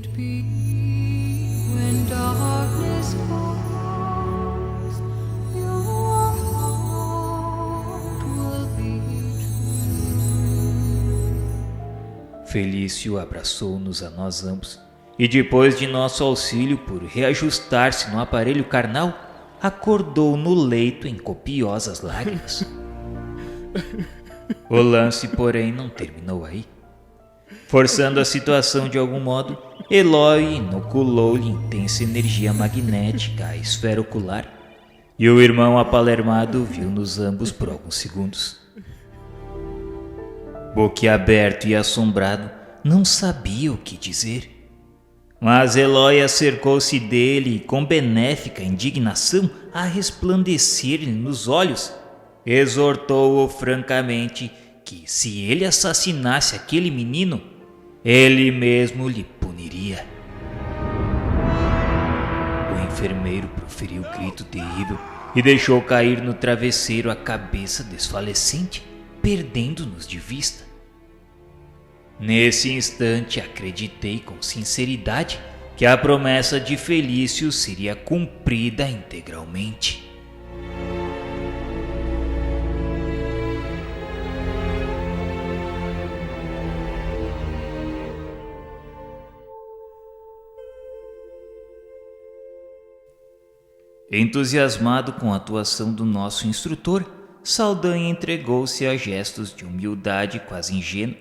it be when darkness falls? Your heart will be true. Felício abraçou-nos a nós ambos e, depois de nosso auxílio por reajustar-se no aparelho carnal, acordou no leito em copiosas lágrimas. O lance, porém, não terminou aí. Forçando a situação de algum modo, Eloy inoculou-lhe intensa energia magnética à esfera ocular, e o irmão apalermado viu-nos ambos por alguns segundos. Boquiaberto e assombrado, não sabia o que dizer. Mas Eloy acercou-se dele e, com benéfica indignação a resplandecer-lhe nos olhos, exortou-o francamente que, se ele assassinasse aquele menino, ele mesmo lhe puniria. O enfermeiro proferiu um grito terrível e deixou cair no travesseiro a cabeça desfalecente, perdendo-nos de vista. Nesse instante acreditei com sinceridade que a promessa de Felício seria cumprida integralmente. Entusiasmado com a atuação do nosso instrutor, Saldanha entregou-se a gestos de humildade quase ingênua,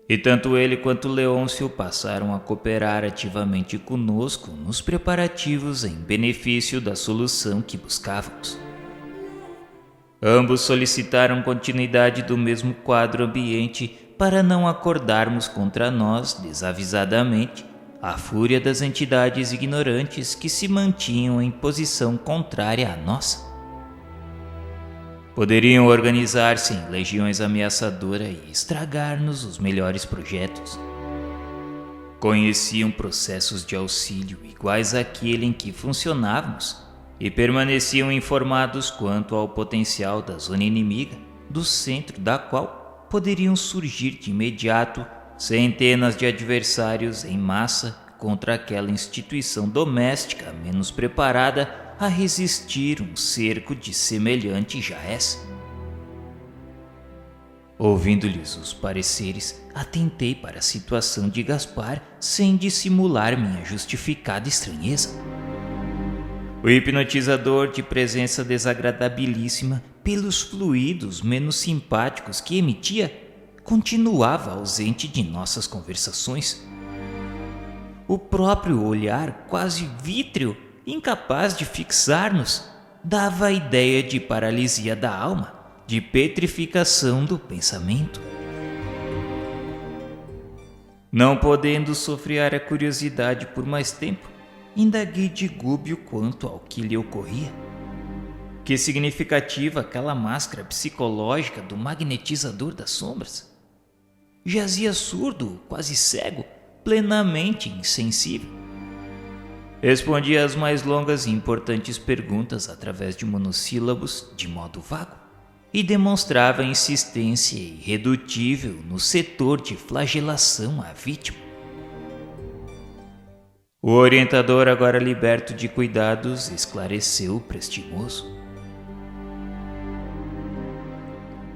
e tanto ele quanto Leôncio passaram a cooperar ativamente conosco nos preparativos em benefício da solução que buscávamos. Ambos solicitaram continuidade do mesmo quadro ambiente para não acordarmos contra nós, desavisadamente, a fúria das entidades ignorantes que se mantinham em posição contrária à nossa. Poderiam organizar-se em legiões ameaçadoras e estragar-nos os melhores projetos. Conheciam processos de auxílio iguais àquele em que funcionávamos e permaneciam informados quanto ao potencial da zona inimiga, do centro da qual poderiam surgir de imediato centenas de adversários em massa contra aquela instituição doméstica menos preparada a resistir um cerco de semelhante jaez. Ouvindo-lhes os pareceres, atentei para a situação de Gaspar sem dissimular minha justificada estranheza. O hipnotizador, de presença desagradabilíssima pelos fluidos menos simpáticos que emitia, continuava ausente de nossas conversações. O próprio olhar, quase vítreo, incapaz de fixar-nos, dava a ideia de paralisia da alma, de petrificação do pensamento. Não podendo sofrear a curiosidade por mais tempo, indaguei de Gúbio quanto ao que lhe ocorria. Que significativa aquela máscara psicológica do magnetizador das sombras? Jazia surdo, quase cego, plenamente insensível. Respondi às mais longas e importantes perguntas através de monossílabos de modo vago e demonstrava insistência irredutível no setor de flagelação à vítima. O orientador, agora liberto de cuidados, esclareceu prestimoso.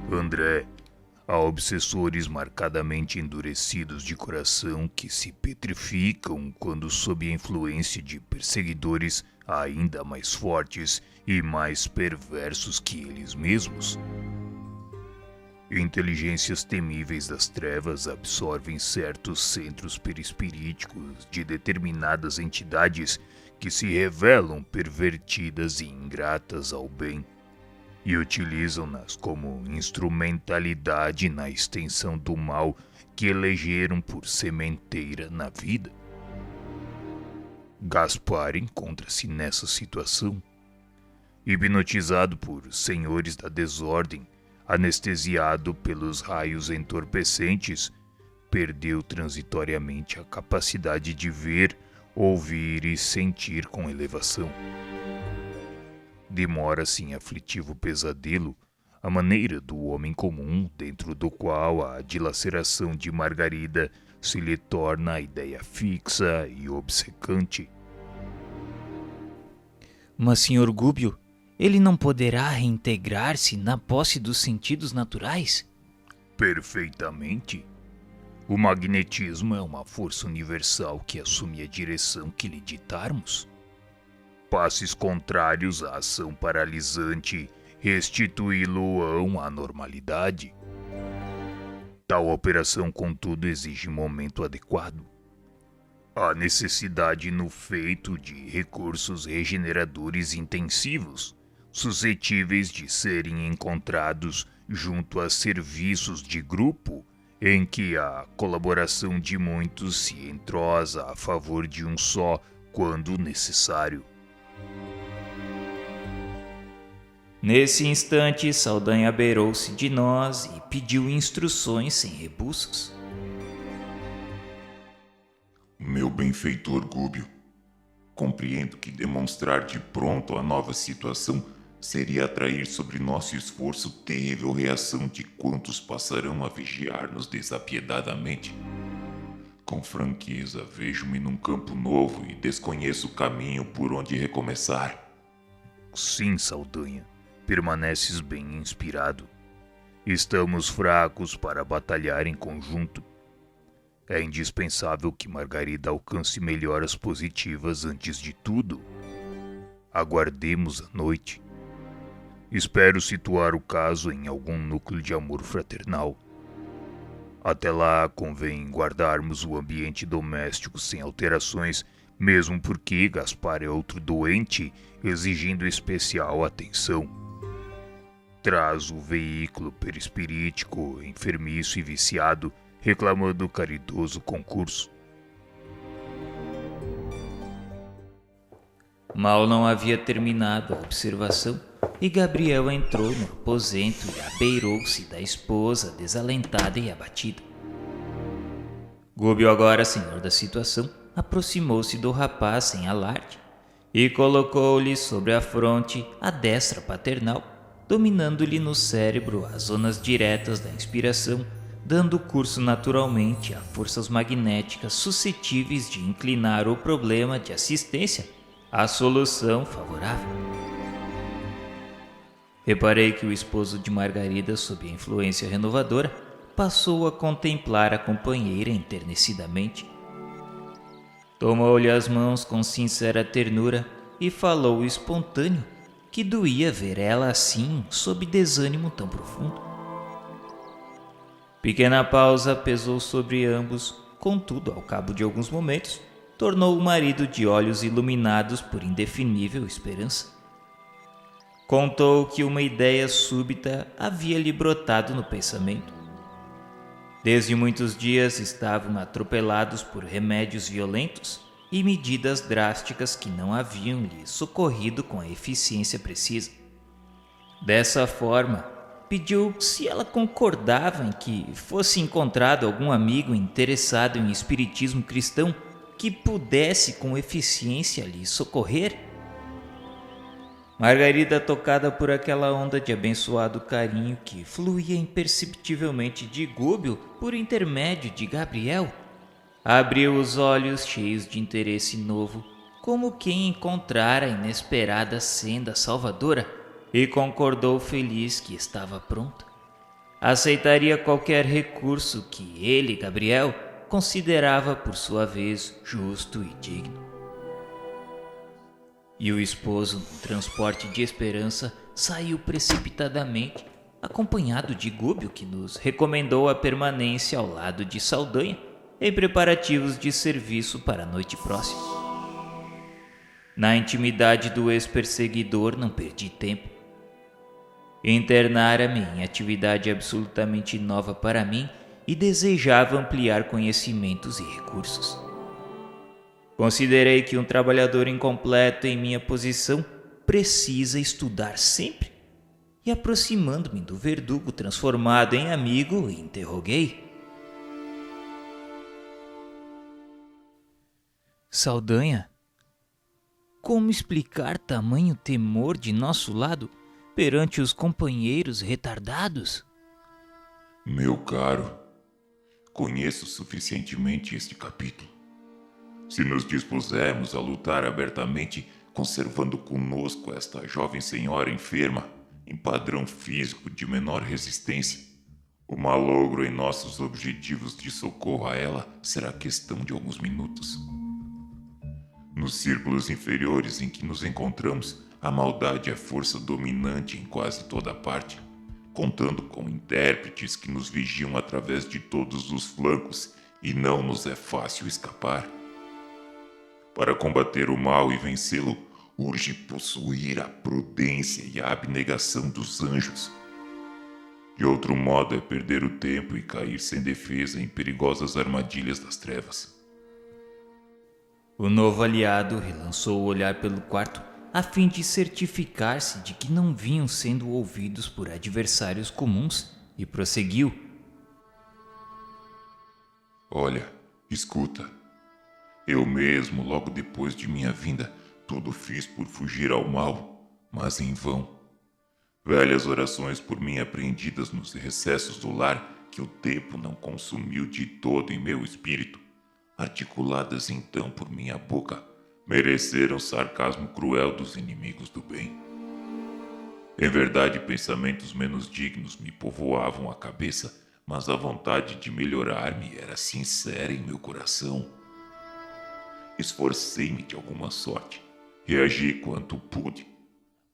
André, há obsessores marcadamente endurecidos de coração que se petrificam quando sob a influência de perseguidores ainda mais fortes e mais perversos que eles mesmos. Inteligências temíveis das trevas absorvem certos centros perispiríticos de determinadas entidades que se revelam pervertidas e ingratas ao bem, e utilizam-nas como instrumentalidade na extensão do mal que elegeram por sementeira na vida. Gaspar encontra-se nessa situação, hipnotizado por senhores da desordem, anestesiado pelos raios entorpecentes, perdeu transitoriamente a capacidade de ver, ouvir e sentir com elevação. Demora-se em aflitivo pesadelo à maneira do homem comum, dentro do qual a dilaceração de Margarida se lhe torna a ideia fixa e obcecante. Mas, Sr. Gúbio, ele não poderá reintegrar-se na posse dos sentidos naturais? Perfeitamente. O magnetismo é uma força universal que assume a direção que lhe ditarmos. Passes contrários à ação paralisante restituí-lo-ão à normalidade. Tal operação, contudo, exige momento adequado. Há necessidade no feito de recursos regeneradores intensivos, suscetíveis de serem encontrados junto a serviços de grupo, em que a colaboração de muitos se entrosa a favor de um só quando necessário. Nesse instante, Saldanha beirou-se de nós e pediu instruções sem rebuços. Meu benfeitor Gúbio, compreendo que demonstrar de pronto a nova situação seria atrair sobre nosso esforço terrível reação de quantos passarão a vigiar-nos desapiedadamente. Com franqueza, vejo-me num campo novo e desconheço o caminho por onde recomeçar. Sim, Saldanha, permaneces bem inspirado. Estamos fracos para batalhar em conjunto. É indispensável que Margarida alcance melhoras positivas antes de tudo. Aguardemos a noite. Espero situar o caso em algum núcleo de amor fraternal. Até lá, convém guardarmos o ambiente doméstico sem alterações, mesmo porque Gaspar é outro doente, exigindo especial atenção. Traz o veículo perispirítico, enfermiço e viciado, reclamando caridoso concurso. Mal não havia terminado a observação e Gabriel entrou no aposento e abeirou-se da esposa, desalentada e abatida. Gúbio, agora senhor da situação, aproximou-se do rapaz sem alarde e colocou-lhe sobre a fronte a destra paternal, dominando-lhe no cérebro as zonas diretas da inspiração, dando curso naturalmente a forças magnéticas suscetíveis de inclinar o problema de assistência à solução favorável. Reparei que o esposo de Margarida, sob a influência renovadora, passou a contemplar a companheira enternecidamente. Tomou-lhe as mãos com sincera ternura e falou espontâneo, que doía ver ela assim, sob desânimo tão profundo. Pequena pausa pesou sobre ambos, contudo, ao cabo de alguns momentos, tornou o marido de olhos iluminados por indefinível esperança. Contou que uma ideia súbita havia lhe brotado no pensamento. Desde muitos dias estavam atropelados por remédios violentos e medidas drásticas que não haviam lhe socorrido com a eficiência precisa. Dessa forma, pediu se ela concordava em que fosse encontrado algum amigo interessado em espiritismo cristão que pudesse com eficiência lhe socorrer. Margarida, tocada por aquela onda de abençoado carinho que fluía imperceptivelmente de Gúbio por intermédio de Gabriel, abriu os olhos cheios de interesse novo, como quem encontrara a inesperada senda salvadora, e concordou feliz que estava pronta. Aceitaria qualquer recurso que ele, Gabriel, considerava por sua vez justo e digno. E o esposo, num transporte de esperança, saiu precipitadamente, acompanhado de Gúbio, que nos recomendou a permanência ao lado de Saldanha, em preparativos de serviço para a noite próxima. Na intimidade do ex-perseguidor não perdi tempo. Internara-me em atividade absolutamente nova para mim e desejava ampliar conhecimentos e recursos. Considerei que um trabalhador incompleto em minha posição precisa estudar sempre, e aproximando-me do verdugo transformado em amigo, interroguei: Saldanha, como explicar tamanho temor de nosso lado perante os companheiros retardados? Meu caro, conheço suficientemente este capítulo. Se nos dispusermos a lutar abertamente, conservando conosco esta jovem senhora enferma, em padrão físico de menor resistência, o malogro em nossos objetivos de socorro a ela será questão de alguns minutos. Nos círculos inferiores em que nos encontramos, a maldade é força dominante em quase toda parte, contando com intérpretes que nos vigiam através de todos os flancos e não nos é fácil escapar. Para combater o mal e vencê-lo, urge possuir a prudência e a abnegação dos anjos. De outro modo é perder o tempo e cair sem defesa em perigosas armadilhas das trevas. O novo aliado relançou o olhar pelo quarto a fim de certificar-se de que não vinham sendo ouvidos por adversários comuns e prosseguiu. Olha, escuta. Eu mesmo, logo depois de minha vinda, tudo fiz por fugir ao mal, mas em vão. Velhas orações por mim apreendidas nos recessos do lar que o tempo não consumiu de todo em meu espírito, articuladas então por minha boca, mereceram o sarcasmo cruel dos inimigos do bem. Em verdade, pensamentos menos dignos me povoavam a cabeça, mas a vontade de melhorar-me era sincera em meu coração. Esforcei-me de alguma sorte, reagi quanto pude.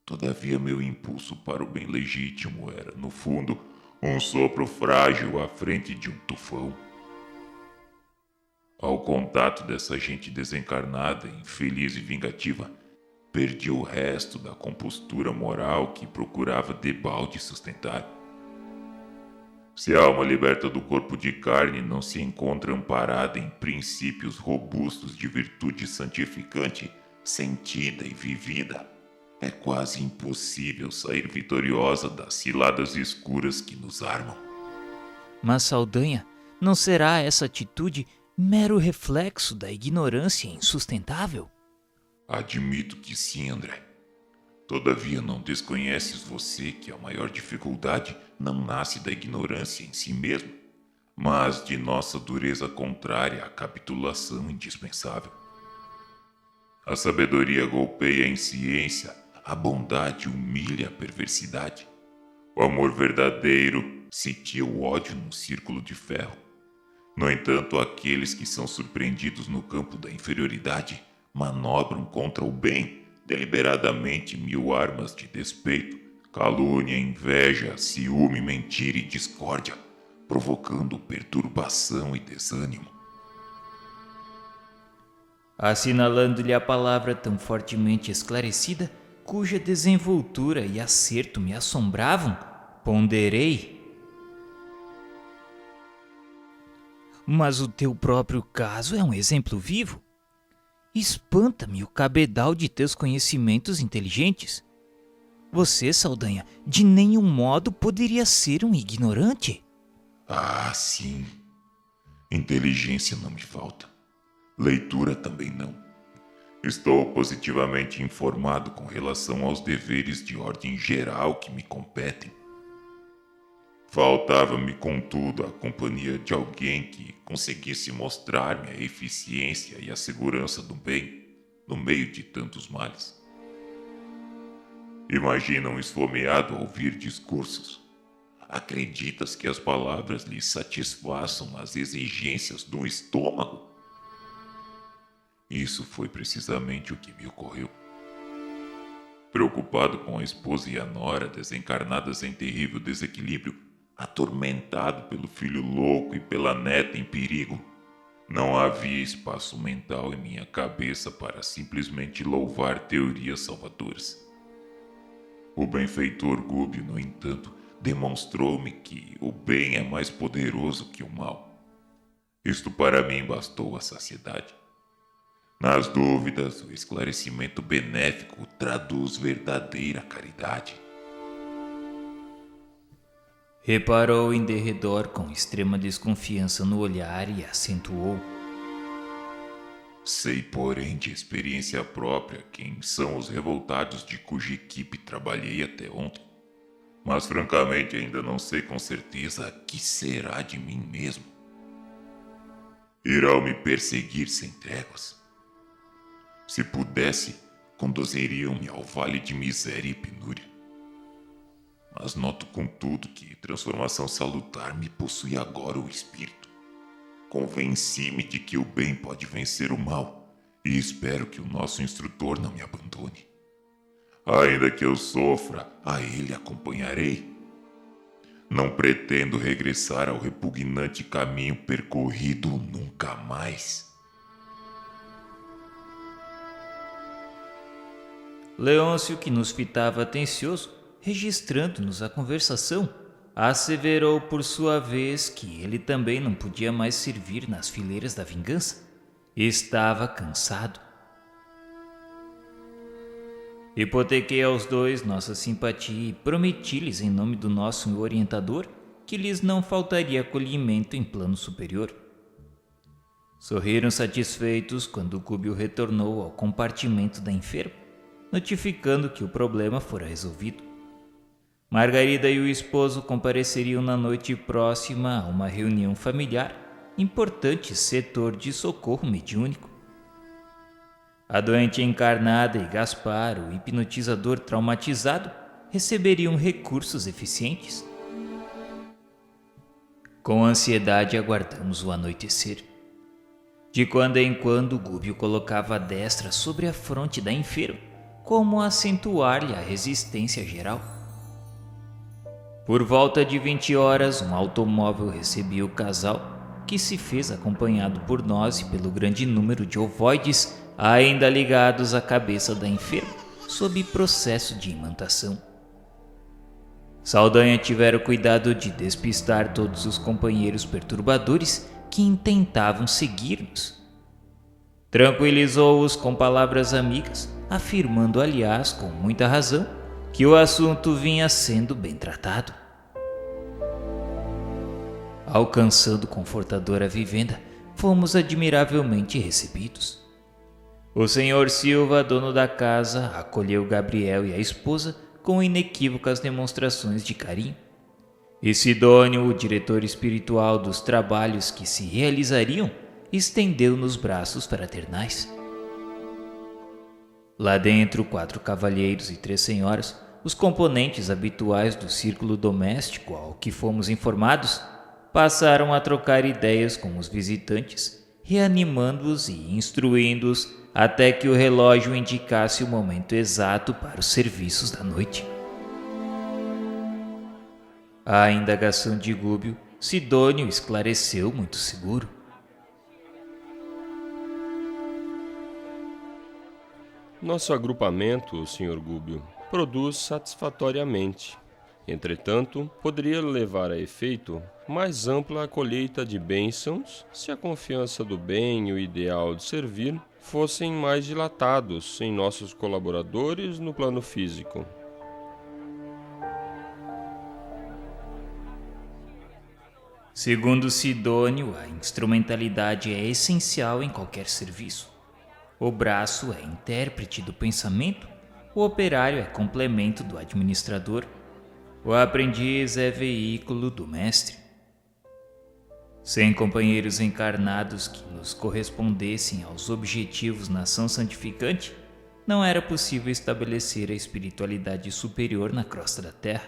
Todavia meu impulso para o bem legítimo era, no fundo, um sopro frágil à frente de um tufão. Ao contato dessa gente desencarnada, infeliz e vingativa, perdi o resto da compostura moral que procurava debalde sustentar. Se a alma liberta do corpo de carne não se encontra amparada em princípios robustos de virtude santificante, sentida e vivida, é quase impossível sair vitoriosa das ciladas escuras que nos armam. Mas, Saldanha, não será essa atitude mero reflexo da ignorância insustentável? Admito que sim, André. Todavia não desconheces você que a maior dificuldade não nasce da ignorância em si mesmo, mas de nossa dureza contrária à capitulação indispensável. A sabedoria golpeia a insciência, a bondade humilha a perversidade. O amor verdadeiro sitia o ódio num círculo de ferro. No entanto, aqueles que são surpreendidos no campo da inferioridade manobram contra o bem deliberadamente 1000 armas de despeito, calúnia, inveja, ciúme, mentira e discórdia, provocando perturbação e desânimo. Assinalando-lhe a palavra tão fortemente esclarecida, cuja desenvoltura e acerto me assombravam, ponderei. Mas o teu próprio caso é um exemplo vivo. Espanta-me o cabedal de teus conhecimentos inteligentes. Você, Saldanha, de nenhum modo poderia ser um ignorante. Ah, sim. Inteligência não me falta. Leitura também não. Estou positivamente informado com relação aos deveres de ordem geral que me competem. Faltava-me, contudo, a companhia de alguém que conseguisse mostrar-me a eficiência e a segurança do bem no meio de tantos males. Imagina um esfomeado a ouvir discursos. Acreditas que as palavras lhe satisfaçam as exigências do estômago? Isso foi precisamente o que me ocorreu. Preocupado com a esposa e a nora desencarnadas em terrível desequilíbrio, atormentado pelo filho louco e pela neta em perigo, não havia espaço mental em minha cabeça para simplesmente louvar teorias salvadoras. O benfeitor Gúbio, no entanto, demonstrou-me que o bem é mais poderoso que o mal. Isto para mim bastou a saciedade. Nas dúvidas, o esclarecimento benéfico traduz verdadeira caridade. Reparou em derredor com extrema desconfiança no olhar e acentuou. Sei, porém, de experiência própria quem são os revoltados de cuja equipe trabalhei até ontem. mas francamente ainda não sei com certeza que será de mim mesmo. Irão me perseguir sem tréguas. Se pudesse, conduziriam-me ao vale de miséria e penúria. Mas noto contudo que transformação salutar me possui agora o espírito. Convenci-me de que o bem pode vencer o mal e espero que o nosso instrutor não me abandone. Ainda que eu sofra, a ele acompanharei. Não pretendo regressar ao repugnante caminho percorrido nunca mais. Leôncio, que nos fitava atencioso, registrando-nos a conversação, asseverou por sua vez que ele também não podia mais servir nas fileiras da vingança. Estava cansado. Hipotequei aos dois nossa simpatia e prometi-lhes, em nome do nosso orientador, que lhes não faltaria acolhimento em plano superior. Sorriram satisfeitos quando Gúbio retornou ao compartimento da enferma, notificando que o problema fora resolvido. Margarida e o esposo compareceriam na noite próxima a uma reunião familiar, importante setor de socorro mediúnico. A doente encarnada e Gaspar, o hipnotizador traumatizado, receberiam recursos eficientes. Com ansiedade aguardamos o anoitecer. De quando em quando, Gúbio colocava a destra sobre a fronte da enferma, como a acentuar-lhe a resistência geral. Por volta de 20 horas, um automóvel recebia o casal, que se fez acompanhado por nós e pelo grande número de ovoides ainda ligados à cabeça da enferma, sob processo de imantação. Saldanha tivera o cuidado de despistar todos os companheiros perturbadores que intentavam seguir-nos. Tranquilizou-os com palavras amigas, afirmando, aliás, com muita razão, que o assunto vinha sendo bem tratado. Alcançando confortadora vivenda, fomos admiravelmente recebidos. O senhor Silva, dono da casa, acolheu Gabriel e a esposa com inequívocas demonstrações de carinho. E Sidônio, o diretor espiritual dos trabalhos que se realizariam, estendeu-nos braços fraternais. Lá dentro, 4 cavalheiros e 3 senhoras, os componentes habituais do círculo doméstico ao que fomos informados, passaram a trocar ideias com os visitantes, reanimando-os e instruindo-os até que o relógio indicasse o momento exato para os serviços da noite. A indagação de Gúbio, Sidônio esclareceu muito seguro. Nosso agrupamento, Sr. Gúbio, produz satisfatoriamente. Entretanto, poderia levar a efeito mais ampla a colheita de bênçãos se a confiança do bem e o ideal de servir fossem mais dilatados em nossos colaboradores no plano físico. Segundo Sidônio, a instrumentalidade é essencial em qualquer serviço. O braço é intérprete do pensamento, o operário é complemento do administrador, o aprendiz é veículo do mestre. Sem companheiros encarnados que nos correspondessem aos objetivos na ação santificante, não era possível estabelecer a espiritualidade superior na crosta da terra.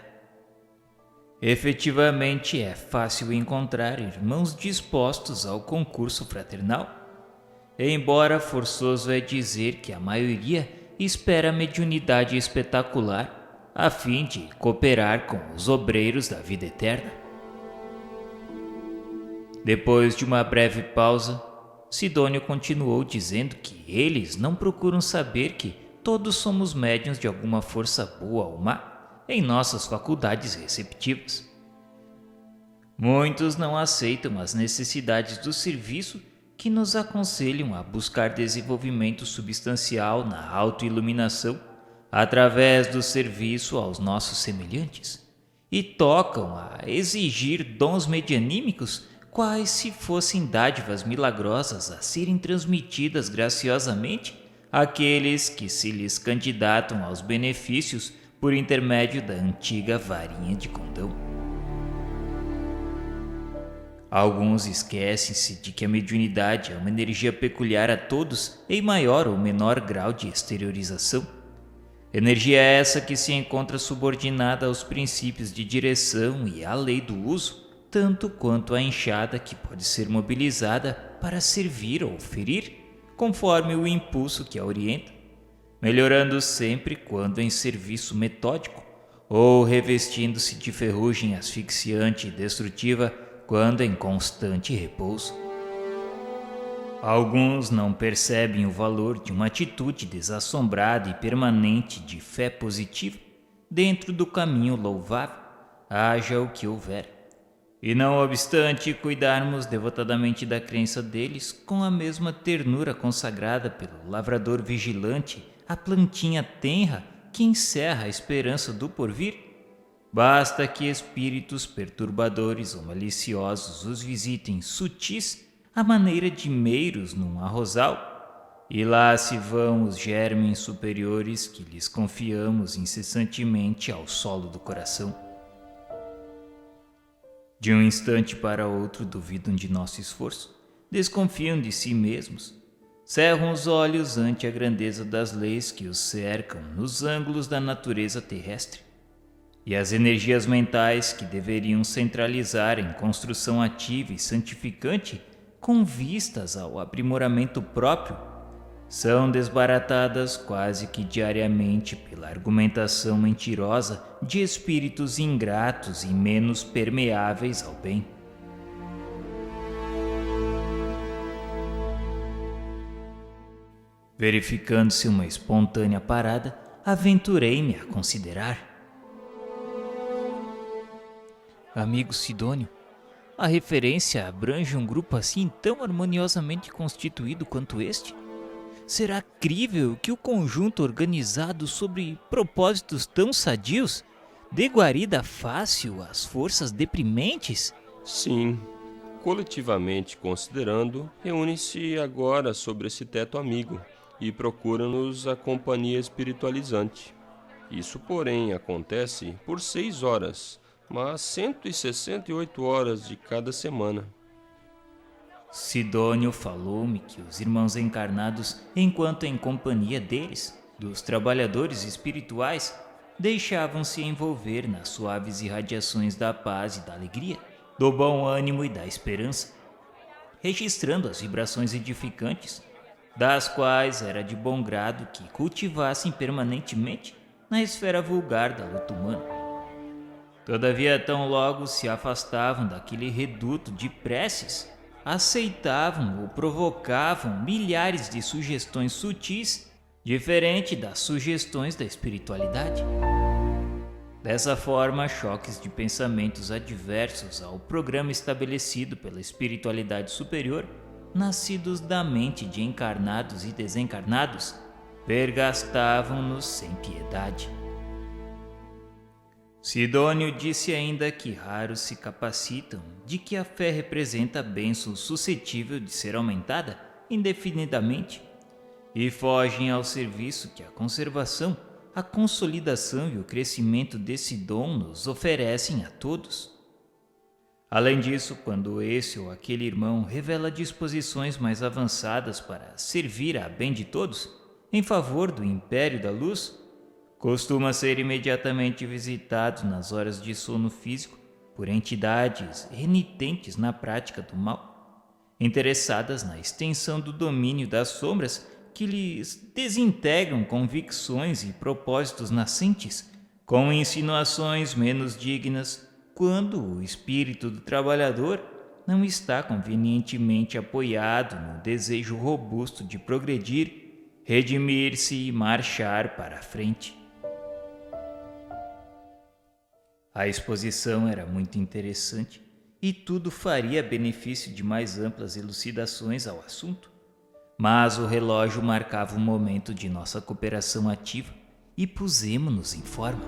Efetivamente, é fácil encontrar irmãos dispostos ao concurso fraternal, embora forçoso é dizer que a maioria espera a mediunidade espetacular a fim de cooperar com os obreiros da vida eterna. Depois de uma breve pausa, Sidônio continuou dizendo que eles não procuram saber que todos somos médiuns de alguma força boa ou má em nossas faculdades receptivas. Muitos não aceitam as necessidades do serviço que nos aconselham a buscar desenvolvimento substancial na autoiluminação através do serviço aos nossos semelhantes e tocam a exigir dons medianímicos quais se fossem dádivas milagrosas a serem transmitidas graciosamente àqueles que se lhes candidatam aos benefícios por intermédio da antiga varinha de condão. Alguns esquecem-se de que a mediunidade é uma energia peculiar a todos em maior ou menor grau de exteriorização. Energia essa que se encontra subordinada aos princípios de direção e à lei do uso, tanto quanto a enxada que pode ser mobilizada para servir ou ferir, conforme o impulso que a orienta, melhorando sempre quando em serviço metódico, ou revestindo-se de ferrugem asfixiante e destrutiva quando em constante repouso. Alguns não percebem o valor de uma atitude desassombrada e permanente de fé positiva dentro do caminho louvável, haja o que houver. E não obstante cuidarmos devotadamente da crença deles com a mesma ternura consagrada pelo lavrador vigilante à plantinha tenra que encerra a esperança do porvir, basta que espíritos perturbadores ou maliciosos os visitem sutis à maneira de meiros num arrozal, e lá se vão os germens superiores que lhes confiamos incessantemente ao solo do coração. De um instante para outro duvidam de nosso esforço, desconfiam de si mesmos, cerram os olhos ante a grandeza das leis que os cercam nos ângulos da natureza terrestre, e as energias mentais que deveriam centralizar em construção ativa e santificante com vistas ao aprimoramento próprio, são desbaratadas quase que diariamente pela argumentação mentirosa de espíritos ingratos e menos permeáveis ao bem. Verificando-se uma espontânea parada, aventurei-me a considerar. Amigo Sidônio, a referência abrange um grupo assim tão harmoniosamente constituído quanto este? Será crível que o conjunto organizado sobre propósitos tão sadios dê guarida fácil às forças deprimentes? Sim, coletivamente considerando, reúne-se agora sobre esse teto amigo e procura-nos a companhia espiritualizante. Isso, porém, acontece por 6 horas, mas 168 horas de cada semana. Sidônio falou-me que os irmãos encarnados, enquanto em companhia deles, dos trabalhadores espirituais, deixavam-se envolver nas suaves irradiações da paz e da alegria, do bom ânimo e da esperança, registrando as vibrações edificantes, das quais era de bom grado que cultivassem permanentemente na esfera vulgar da luta humana. Todavia, tão logo se afastavam daquele reduto de preces, aceitavam ou provocavam milhares de sugestões sutis, diferente das sugestões da espiritualidade. Dessa forma, choques de pensamentos adversos ao programa estabelecido pela espiritualidade superior, nascidos da mente de encarnados e desencarnados, vergastavam-nos sem piedade. Sidônio disse ainda que raros se capacitam de que a fé representa a bênção suscetível de ser aumentada indefinidamente e fogem ao serviço que a conservação, a consolidação e o crescimento desse dom nos oferecem a todos. Além disso, quando esse ou aquele irmão revela disposições mais avançadas para servir a bem de todos, em favor do império da luz, costuma ser imediatamente visitado nas horas de sono físico por entidades renitentes na prática do mal, interessadas na extensão do domínio das sombras que lhes desintegram convicções e propósitos nascentes, com insinuações menos dignas, quando o espírito do trabalhador não está convenientemente apoiado no desejo robusto de progredir, redimir-se e marchar para a frente. A exposição era muito interessante e tudo faria benefício de mais amplas elucidações ao assunto, mas o relógio marcava o momento de nossa cooperação ativa e pusemo-nos em forma.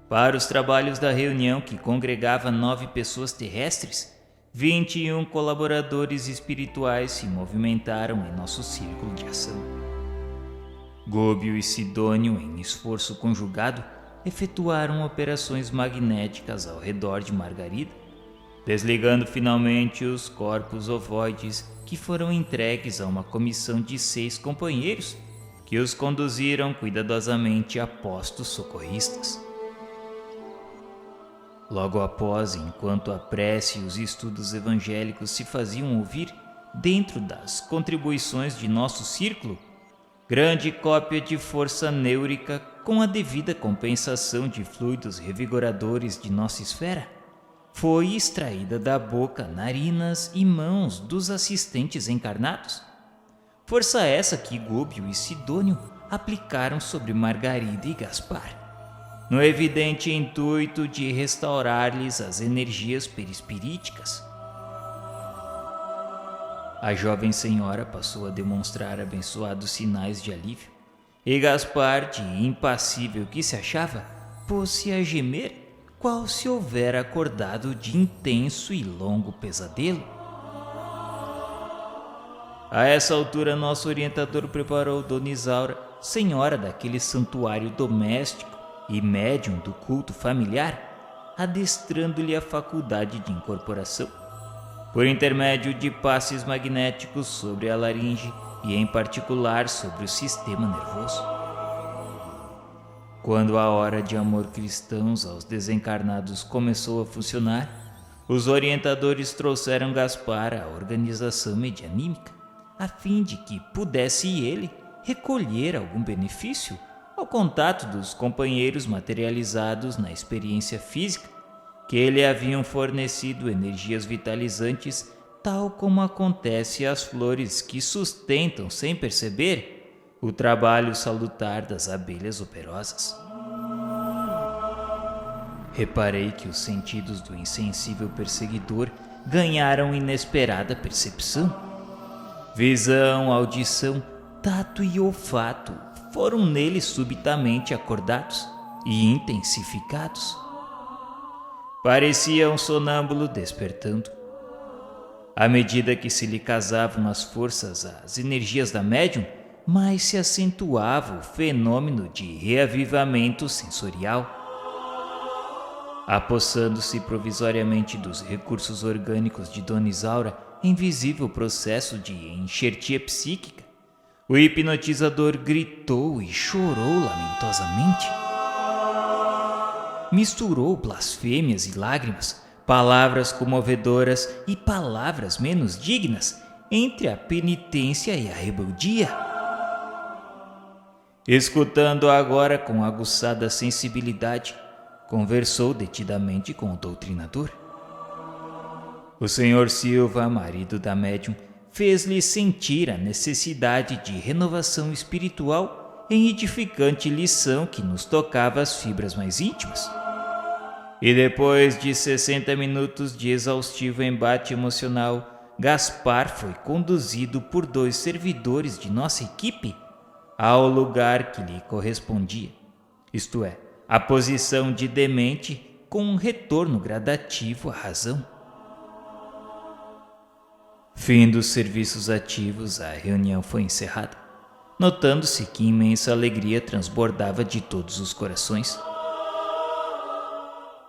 Para os trabalhos da reunião, que congregava 9 pessoas terrestres, 21 colaboradores espirituais se movimentaram em nosso círculo de ação. Gúbio e Sidônio, em esforço conjugado, efetuaram operações magnéticas ao redor de Margarida, desligando finalmente os corpos ovoides que foram entregues a uma comissão de 6 companheiros que os conduziram cuidadosamente a postos socorristas. Logo após, enquanto a prece e os estudos evangélicos se faziam ouvir dentro das contribuições de nosso círculo, grande cópia de força neurica com a devida compensação de fluidos revigoradores de nossa esfera foi extraída da boca, narinas e mãos dos assistentes encarnados. Força essa que Gúbio e Sidônio aplicaram sobre Margarida e Gaspar, no evidente intuito de restaurar-lhes as energias perispiríticas. A jovem senhora passou a demonstrar abençoados sinais de alívio, e Gaspar, de impassível que se achava, pôs-se a gemer, qual se houvera acordado de intenso e longo pesadelo. A essa altura, nosso orientador preparou Dona Isaura, senhora daquele santuário doméstico e médium do culto familiar, adestrando-lhe a faculdade de incorporação, por intermédio de passes magnéticos sobre a laringe e, em particular, sobre o sistema nervoso. Quando a hora de amor cristãos aos desencarnados começou a funcionar, os orientadores trouxeram Gaspar à organização medianímica, a fim de que pudesse ele recolher algum benefício ao contato dos companheiros materializados na experiência física, que lhe haviam fornecido energias vitalizantes, tal como acontece às flores que sustentam, sem perceber, o trabalho salutar das abelhas operosas. Reparei que os sentidos do insensível perseguidor ganharam inesperada percepção. Visão, audição, tato e olfato foram nele subitamente acordados e intensificados. Parecia um sonâmbulo despertando. À medida que se lhe casavam as forças às energias da médium, mais se acentuava o fenômeno de reavivamento sensorial. Apossando-se provisoriamente dos recursos orgânicos de Dona Isaura em visível processo de enxertia psíquica, o hipnotizador gritou e chorou lamentosamente. Misturou blasfêmias e lágrimas, palavras comovedoras e palavras menos dignas entre a penitência e a rebeldia. Escutando agora com aguçada sensibilidade, conversou detidamente com o doutrinador. O Sr. Silva, marido da médium, fez-lhe sentir a necessidade de renovação espiritual em edificante lição que nos tocava as fibras mais íntimas. E depois de 60 minutos de exaustivo embate emocional, Gaspar foi conduzido por 2 servidores de nossa equipe ao lugar que lhe correspondia, isto é, a posição de demente com um retorno gradativo à razão. Fim dos serviços ativos, a reunião foi encerrada, notando-se que imensa alegria transbordava de todos os corações.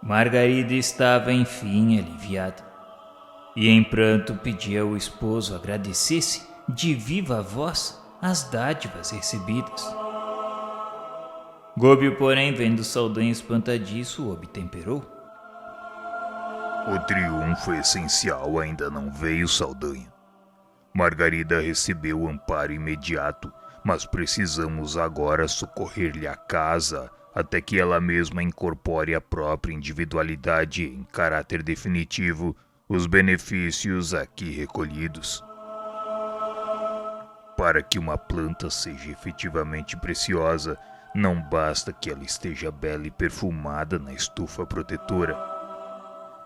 Margarida estava, enfim, aliviada, e em pranto pedia ao esposo agradecesse de viva voz as dádivas recebidas. Gúbio, porém, vendo Saldanha espantadiço, o obtemperou. O triunfo essencial ainda não veio, Saldanha. Margarida recebeu amparo imediato, mas precisamos agora socorrer-lhe a casa até que ela mesma incorpore a própria individualidade em caráter definitivo os benefícios aqui recolhidos. Para que uma planta seja efetivamente preciosa, não basta que ela esteja bela e perfumada na estufa protetora.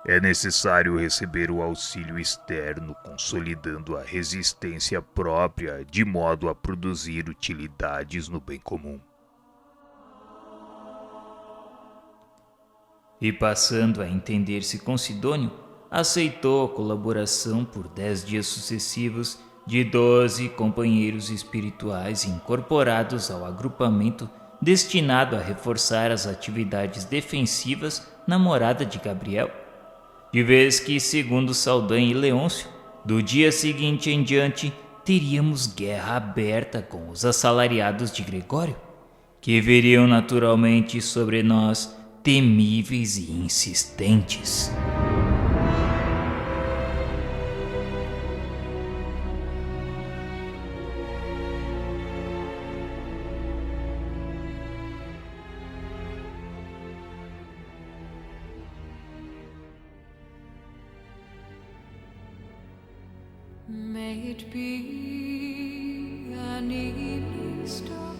É necessário receber o auxílio externo, consolidando a resistência própria, de modo a produzir utilidades no bem comum. E passando a entender-se com Sidônio, aceitou a colaboração por 10 dias sucessivos, de 12 companheiros espirituais incorporados ao agrupamento destinado a reforçar as atividades defensivas na morada de Gabriel, de vez que, segundo Saldanha e Leôncio, do dia seguinte em diante teríamos guerra aberta com os assalariados de Gregório, que viriam naturalmente sobre nós temíveis e insistentes. May it be an evening star